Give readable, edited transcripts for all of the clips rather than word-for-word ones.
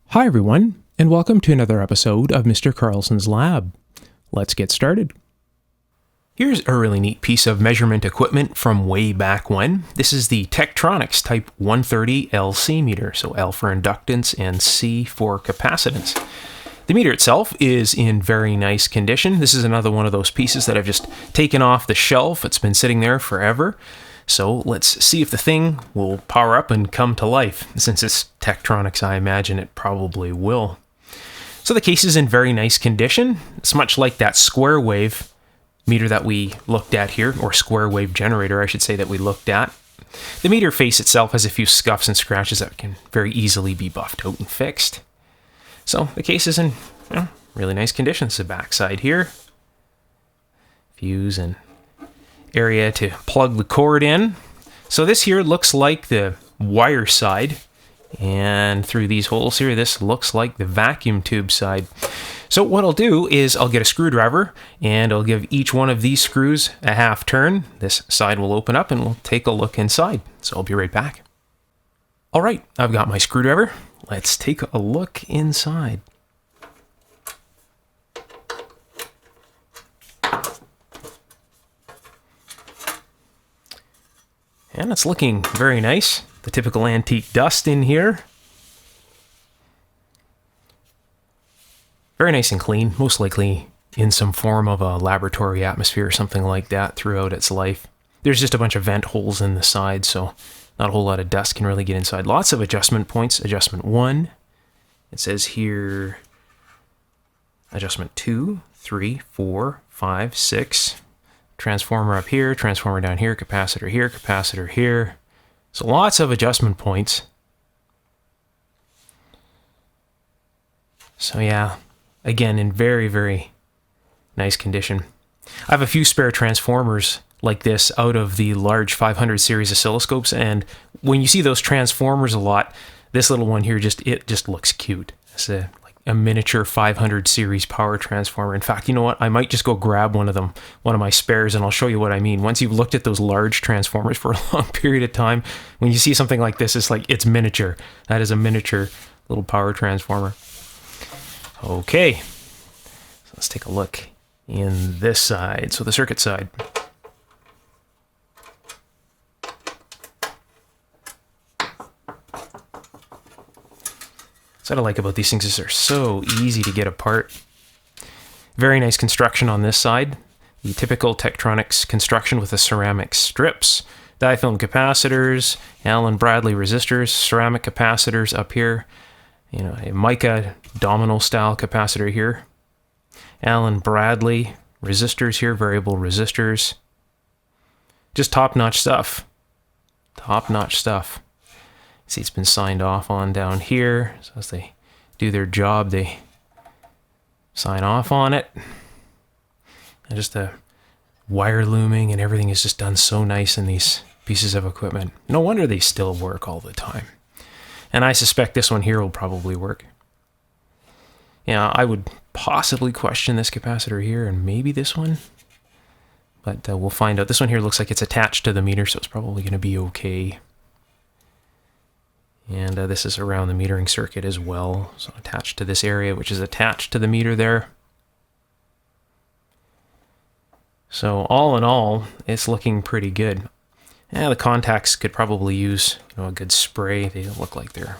Hi everyone, and welcome to another episode of Mr. Carlson's Lab. Let's get started. Here's a really neat piece of measurement equipment from way back when. This is the Tektronix Type 130 LC meter, so L for inductance and C for capacitance. The meter itself is in very nice condition. This is another one of those pieces that I've just taken off the shelf. It's been sitting there forever. So let's see if the thing will power up and come to life. Since it's Tektronix, I imagine it probably will. So the case is in very nice condition. It's much like that square wave meter that we looked at here, or square wave generator, I should say, that we looked at. The meter face itself has a few scuffs and scratches that can very easily be buffed out and fixed. So the case is in really nice condition. It's the backside here. Fuse and area to plug the cord in. So this here looks like the wire side, and through these holes here, this looks like the vacuum tube side. So what I'll do is I'll get a screwdriver and I'll give each one of these screws a half turn. This side will open up and we'll take a look inside. So I'll be right back. All right, I've got my screwdriver. Let's take a look inside. And it's looking very nice. The typical antique dust in here. Very nice and clean, most likely in some form of a laboratory atmosphere or something like that throughout its life. There's just a bunch of vent holes in the side, so not a whole lot of dust can really get inside. Lots of adjustment points. Adjustment 1. It says here adjustment 2, 3, 4, 5, 6. Transformer up here, transformer down here, capacitor here. So lots of adjustment points. So yeah, again, in very, very nice condition. I have a few spare transformers like this out of the large 500 series oscilloscopes, and when you see those transformers a lot, this little one here just looks cute. It's a miniature 500 series power transformer. In fact, you know what? I might just go grab one of my spares, and I'll show you what I mean. Once you've looked at those large transformers for a long period of time, when you see something like this, it's like, it's miniature. That is a miniature little power transformer. Okay, so let's take a look in this side. So the circuit side. So what I like about these things is they're so easy to get apart. Very nice construction on this side. The typical Tektronix construction with the ceramic strips. Difilm capacitors, Allen Bradley resistors, ceramic capacitors up here. You know, a mica domino style capacitor here. Allen Bradley resistors here, variable resistors. Just top-notch stuff. Top-notch stuff. See, it's been signed off on down here. So as they do their job, they sign off on it. And just the wire looming and everything is just done so nice in these pieces of equipment. No wonder they still work all the time. And I suspect this one here will probably work. Yeah, I would possibly question this capacitor here and maybe this one. But we'll find out. This one here looks like it's attached to the meter, so it's probably going to be okay. And this is around the metering circuit as well, so attached to this area, which is attached to the meter there. So all in all, it's looking pretty good. Yeah, the contacts could probably use a good spray. They look like they're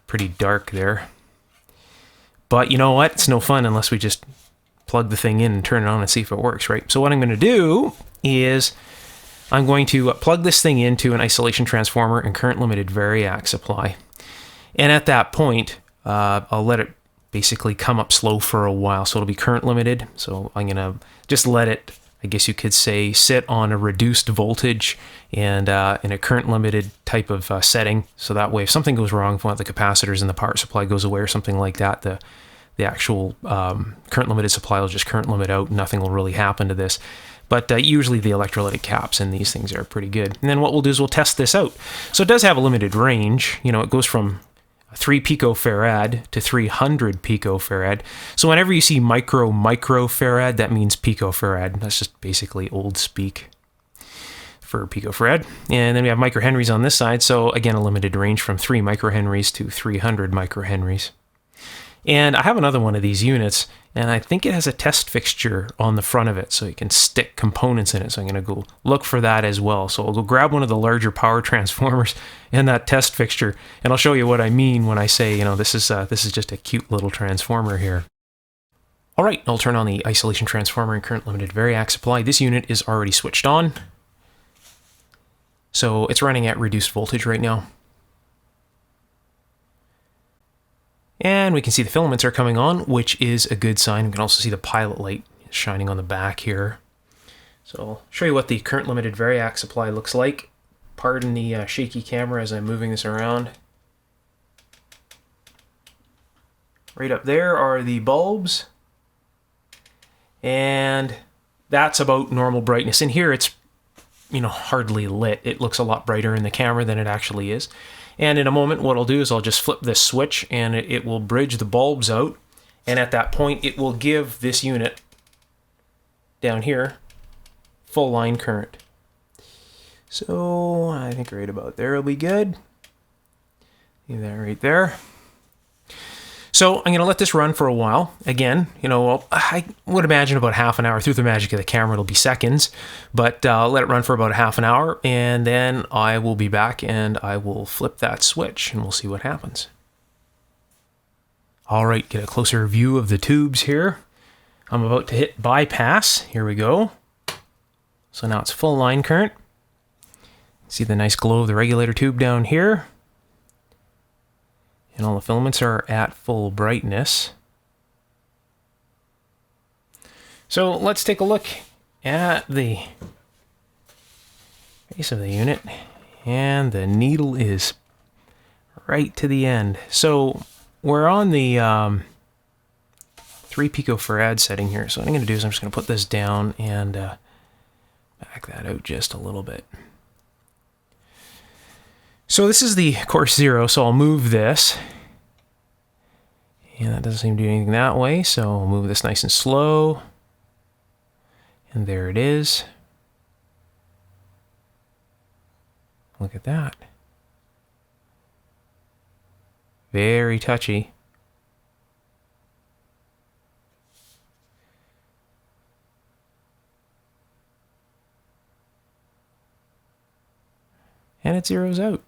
pretty dark there. But you know what? It's no fun unless we just plug the thing in and turn it on and see if it works, right? So what I'm going to do is I'm going to plug this thing into an isolation transformer and current limited variac supply. And at that point, I'll let it basically come up slow for a while. So it'll be current limited. So I'm going to just let it, I guess you could say, sit on a reduced voltage and in a current limited type of setting. So that way, if something goes wrong, if one of the capacitors in the power supply goes away or something like that, the actual current limited supply will just current limit out. Nothing will really happen to this. But usually the electrolytic caps in these things are pretty good. And then what we'll do is we'll test this out. So it does have a limited range. You know, it goes from 3 picofarad to 300 picofarad. So whenever you see microfarad, that means picofarad. That's just basically old speak. for picofarad. And then we have microhenries on this side. So again, a limited range from 3 microhenries to 300 microhenries. And I have another one of these units, and I think it has a test fixture on the front of it, so you can stick components in it. So I'm going to go look for that as well. So I'll go grab one of the larger power transformers and that test fixture, and I'll show you what I mean when I say, you know, this is just a cute little transformer here. All right, I'll turn on the isolation transformer and current limited variac supply. This unit is already switched on, so it's running at reduced voltage right now. And we can see the filaments are coming on, which is a good sign. We can also see the pilot light shining on the back here. So I'll show you what the current limited variac supply looks like. Pardon the shaky camera as I'm moving this around. Right up there are the bulbs. And that's about normal brightness. In here it's, you know, hardly lit. It looks a lot brighter in the camera than it actually is. And in a moment, what I'll do is I'll just flip this switch and it will bridge the bulbs out. And at that point, it will give this unit down here full line current. So I think right about there will be good. See that right there. So I'm going to let this run for a while. Again, you know, I would imagine about half an hour. Through the magic of the camera, it'll be seconds. But let it run for about a half an hour, and then I will be back and I will flip that switch and we'll see what happens. All right, get a closer view of the tubes here. I'm about to hit bypass. Here we go. So now it's full line current. See the nice glow of the regulator tube down here. And all the filaments are at full brightness. So let's take a look at the base of the unit. And the needle is right to the end. So we're on the 3 picofarad setting here. So what I'm going to do is I'm just going to put this down and back that out just a little bit. So this is the course 0, so I'll move this. And that doesn't seem to do anything that way, so I'll move this nice and slow. And there it is. Look at that. Very touchy. And it zeroes out.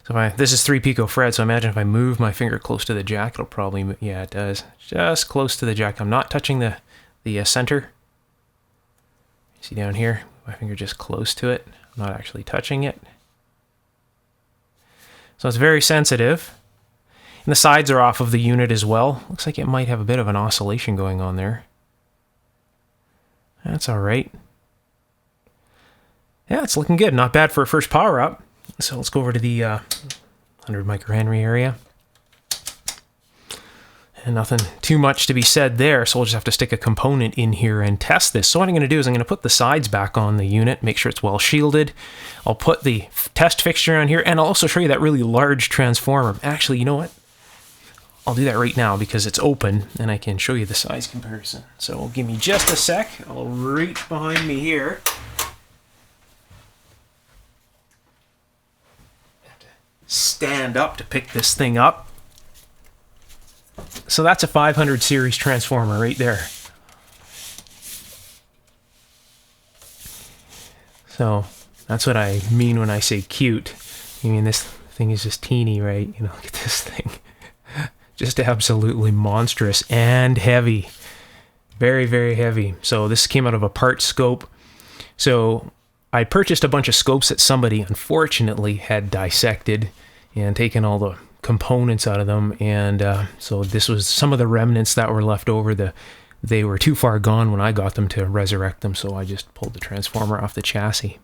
So this is 3 picofarad, so imagine if I move my finger close to the jack, it'll probably, yeah, it does. Just close to the jack. I'm not touching the center. See down here, my finger just close to it. I'm not actually touching it. So it's very sensitive. And the sides are off of the unit as well. Looks like it might have a bit of an oscillation going on there. That's all right. Yeah, it's looking good. Not bad for a first power up. So let's go over to the 100 microhenry area. And nothing too much to be said there, so we'll just have to stick a component in here and test this. So what I'm going to do is I'm going to put the sides back on the unit, make sure it's well shielded. I'll put the test fixture on here, and I'll also show you that really large transformer. Actually, you know what? I'll do that right now because it's open, and I can show you the size comparison. So give me just a sec. I'll reach behind me here. Stand up to pick this thing up. So that's a 500 series transformer right there. So that's what I mean when I say cute. I mean, this thing is just teeny, right? You know, look at this thing. Just absolutely monstrous and heavy. Very, very heavy. So this came out of a part scope. So I purchased a bunch of scopes that somebody unfortunately had dissected and taken all the components out of them, and so this was some of the remnants that were left over. They were too far gone when I got them to resurrect them, so I just pulled the transformer off the chassis.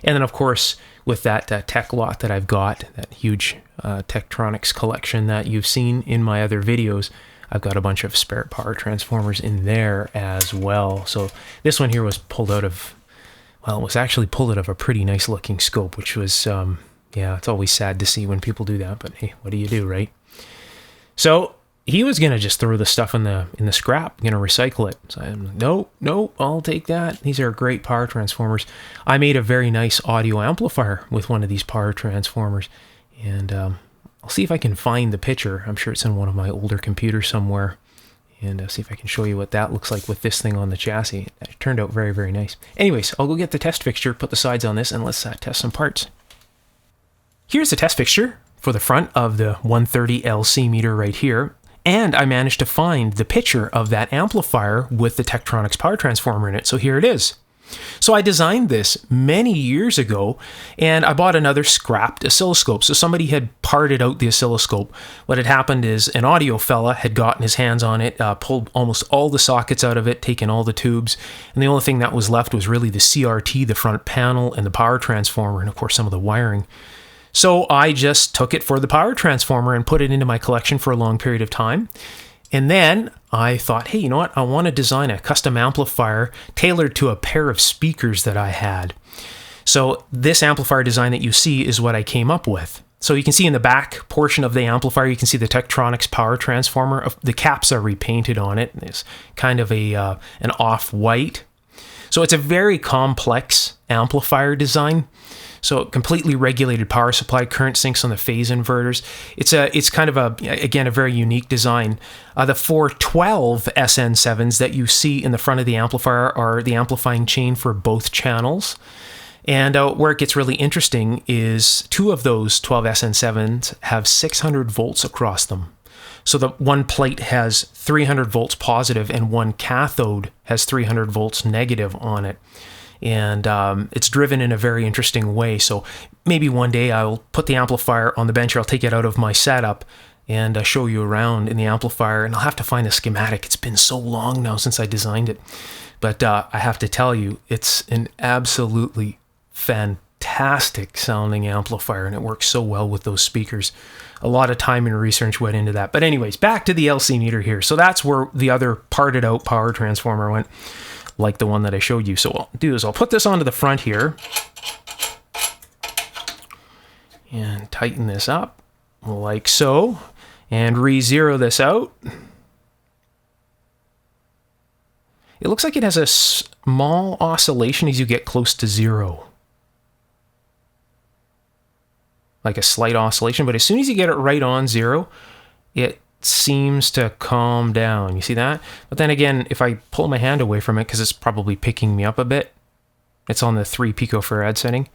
And then of course with that tech lot that I've got, that huge Tektronix collection that you've seen in my other videos, I've got a bunch of spare power transformers in there as well. So this one here was pulled out of, well, it was actually pulled out of a pretty nice looking scope, which was yeah, it's always sad to see when people do that, but hey, what do you do, right? So he was gonna just throw the stuff in the scrap, gonna recycle it. So I'm like, no, I'll take that. These are great power transformers. I made a very nice audio amplifier with one of these power transformers, and I'll see if I can find the picture. I'm sure it's in one of my older computers somewhere, and see if I can show you what that looks like with this thing on the chassis. It turned out very, very nice. Anyways, I'll go get the test fixture, put the sides on this, and let's test some parts. Here's the test fixture for the front of the 130 LC meter right here. And I managed to find the picture of that amplifier with the Tektronix power transformer in it. So here it is. So I designed this many years ago, and I bought another scrapped oscilloscope. So somebody had parted out the oscilloscope. What had happened is an audio fella had gotten his hands on it, pulled almost all the sockets out of it, taken all the tubes, and the only thing that was left was really the CRT, the front panel, and the power transformer, and of course some of the wiring. So I just took it for the power transformer and put it into my collection for a long period of time. And then I thought, hey, you know what? I want to design a custom amplifier tailored to a pair of speakers that I had. So this amplifier design that you see is what I came up with. So you can see in the back portion of the amplifier, you can see the Tektronix power transformer. The caps are repainted on it. It's kind of an off-white. So it's a very complex amplifier design. So completely regulated power supply, current sinks on the phase inverters. It's kind of a very unique design. The 412 SN7s that you see in the front of the amplifier are the amplifying chain for both channels. And where it gets really interesting is two of those 12 SN7s have 600 volts across them. So the one plate has 300 volts positive and one cathode has 300 volts negative on it. And it's driven in a very interesting way. So maybe one day I'll put the amplifier on the bench, or I'll take it out of my setup and show you around in the amplifier. And I'll have to find a schematic. It's been so long now since I designed it. But I have to tell you, it's an absolutely fantastic sounding amplifier, and it works so well with those speakers. A lot of time and research went into that. But anyways, back to the LC meter here. So that's where the other parted out power transformer went, like the one that I showed you. So what I'll do is I'll put this onto the front here and tighten this up like so, and re-zero this out. It looks like it has a small oscillation as you get close to zero. Like a slight oscillation, but as soon as you get it right on zero, it seems to calm down. You see that? But then again, if I pull my hand away from it, because it's probably picking me up a bit, it's on the 3 picofarad setting.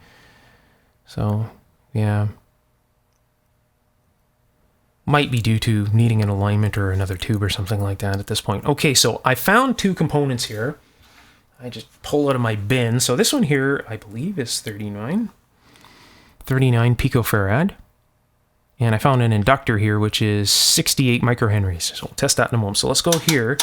So, yeah. Might be due to needing an alignment or another tube or something like that at this point. Okay, so I found two components here. I just pull out of my bin. So this one here, I believe, is 39 picofarad. And I found an inductor here, which is 68 microhenries. So we'll test that in a moment. So let's go here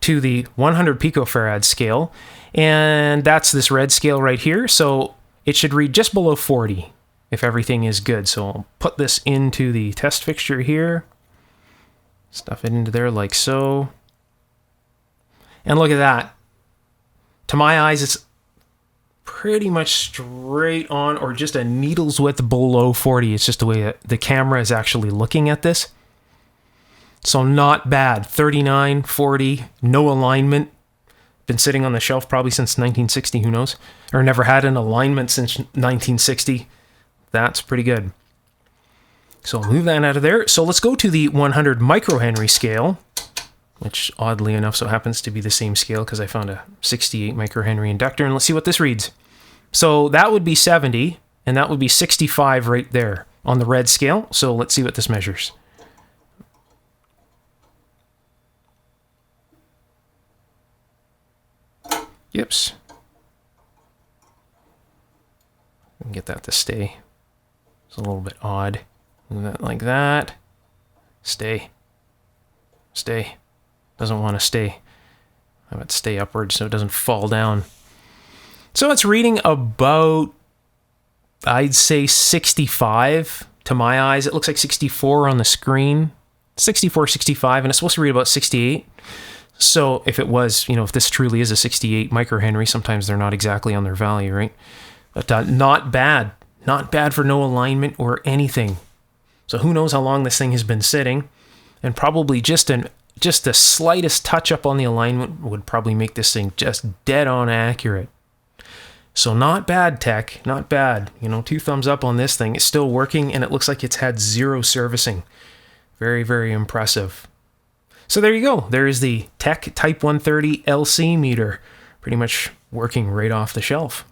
to the 100 picofarad scale. And that's this red scale right here. So it should read just below 40 if everything is good. So I'll put this into the test fixture here. Stuff it into there like so. And look at that. To my eyes, it's pretty much straight on, or just a needle's width below 40. It's just the way the camera is actually looking at this. So not bad. 39, 40, no alignment. Been sitting on the shelf probably since 1960, who knows? Or never had an alignment since 1960. That's pretty good. So I'll move that out of there. So let's go to the 100 microhenry scale, which oddly enough so happens to be the same scale because I found a 68 microhenry inductor. And let's see what this reads. So that would be 70, and that would be 65 right there on the red scale. So let's see what this measures. Yips. Get that to stay. It's a little bit odd. Move that like that. Stay. Stay. Doesn't want to stay. How about stay upward so it doesn't fall down? So it's reading about, I'd say 65 to my eyes. It looks like 64 on the screen. 64, 65, and it's supposed to read about 68. So if it was, if this truly is a 68 microhenry, sometimes they're not exactly on their value, right? But not bad. Not bad for no alignment or anything. So who knows how long this thing has been sitting. And probably just the slightest touch up on the alignment would probably make this thing just dead on accurate. So not bad, tech, not bad. 2 thumbs up on this thing. It's still working, and it looks like it's had 0 servicing. Very, very impressive. So there you go. There is the Tech Type 130 LC meter, pretty much working right off the shelf.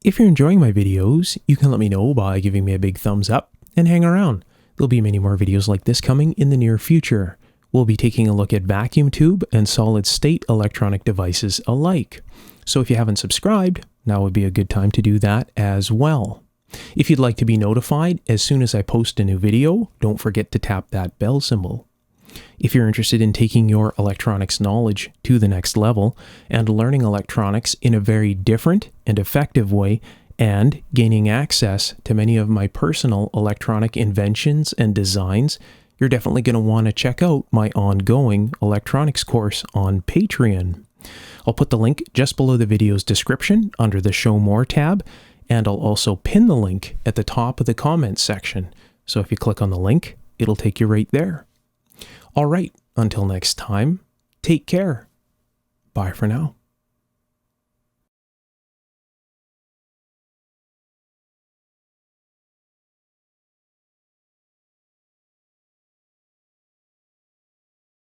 If you're enjoying my videos, you can let me know by giving me a big thumbs up and hang around. There'll be many more videos like this coming in the near future. We'll be taking a look at vacuum tube and solid state electronic devices alike. So if you haven't subscribed, now would be a good time to do that as well. If you'd like to be notified as soon as I post a new video, don't forget to tap that bell symbol. If you're interested in taking your electronics knowledge to the next level and learning electronics in a very different and effective way and gaining access to many of my personal electronic inventions and designs, you're definitely going to want to check out my ongoing electronics course on Patreon. I'll put the link just below the video's description under the Show More tab, and I'll also pin the link at the top of the comments section. So if you click on the link, it'll take you right there. All right, until next time, take care. Bye for now.